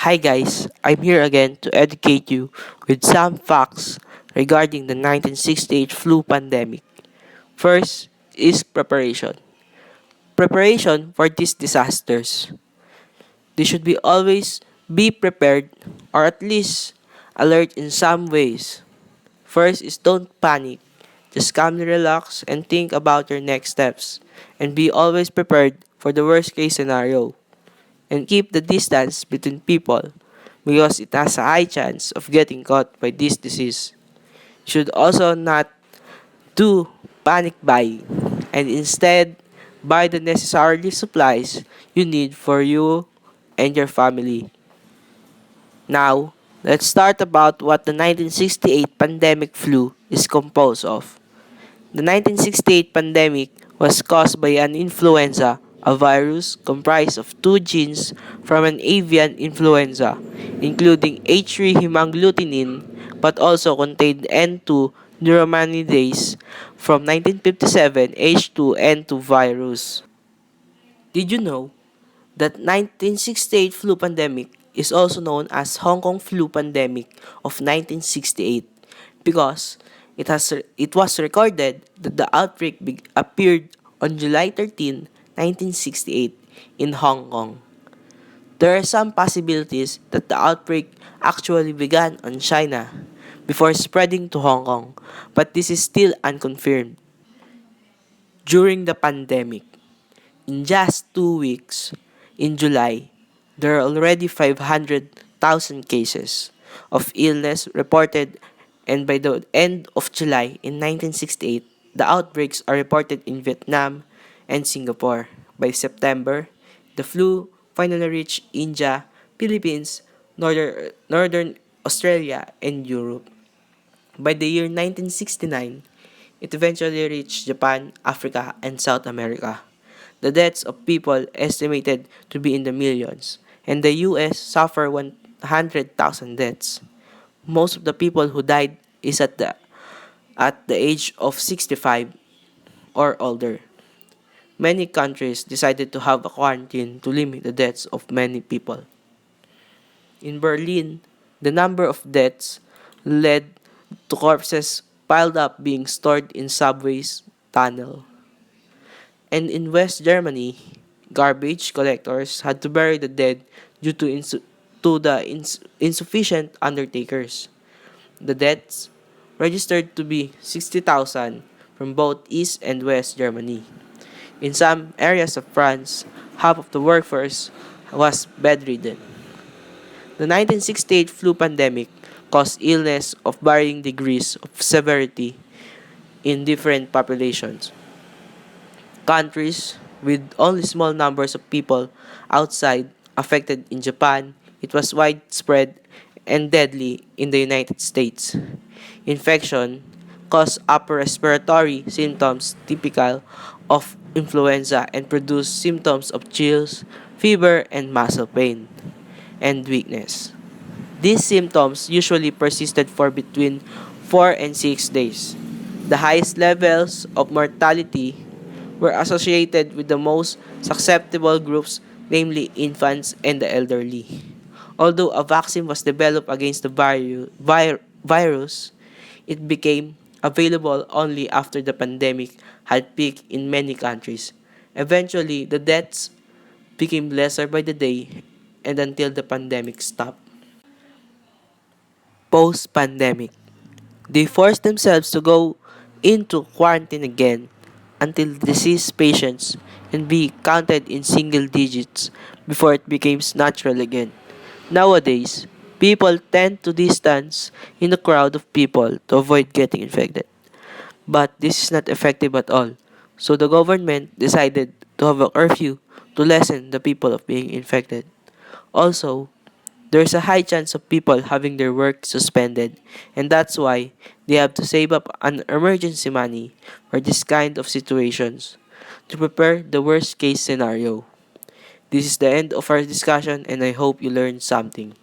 Hi guys, I'm here again to educate you with some facts regarding the 1968 flu pandemic. First is preparation. Preparation for these disasters. They should be always be prepared or at least alert in some ways. First is don't panic. Just calmly relax and think about your next steps and be always prepared for the worst case scenario and keep the distance between people because it has a high chance of getting caught by this disease. Should also not do panic buying and instead buy the necessary supplies you need for you and your family. Now, let's start about what the 1968 pandemic flu is composed of. The 1968 pandemic was caused by an influenza, a virus comprised of two genes from an avian influenza, including H3 hemagglutinin, but also contained N2 neuraminidase from 1957 H2N2 virus. Did you know that 1968 flu pandemic is also known as Hong Kong flu pandemic of 1968 because it was recorded that the outbreak appeared on July 13, 1968 in Hong Kong. There are some possibilities that the outbreak actually began on China before spreading to Hong Kong, but this is still unconfirmed. During the pandemic, in just 2 weeks, in July, there are already 500,000 cases of illness reported, and by the end of July in 1968, the outbreaks are reported in Vietnam and Singapore. By September, the flu finally reached India, Philippines, Northern Australia, and Europe. By the year 1969, it eventually reached Japan, Africa, and South America. The deaths of people estimated to be in the millions, and the US suffered 100,000 deaths. Most of the people who died is at the age of 65 or older. Many countries decided to have a quarantine to limit the deaths of many people. In Berlin, the number of deaths led to corpses piled up being stored in subways tunnel. And in West Germany, garbage collectors had to bury the dead due to insufficient undertakers. The deaths registered to be 60,000 from both East and West Germany. In some areas of France, half of the workforce was bedridden. The 1968 flu pandemic caused illness of varying degrees of severity in different populations. Countries with only small numbers of people outside affected in Japan, it was widespread and deadly in the United States. Infection caused upper respiratory symptoms typical of influenza and produced symptoms of chills, fever, and muscle pain and weakness. These symptoms usually persisted for between 4 and 6 days. The highest levels of mortality were associated with the most susceptible groups, namely infants and the elderly. Although a vaccine was developed against the virus, it became available only after the pandemic had peaked in many countries. Eventually, the deaths became lesser by the day and until the pandemic stopped. Post-pandemic, they forced themselves to go into quarantine again until disease patients can be counted in single digits before it becomes natural again. Nowadays, people tend to distance in a crowd of people to avoid getting infected. But this is not effective at all. So the government decided to have a curfew to lessen the people of being infected. Also, there's a high chance of people having their work suspended, and that's why they have to save up an emergency money for this kind of situations to prepare the worst case scenario. This is the end of our discussion, and I hope you learned something.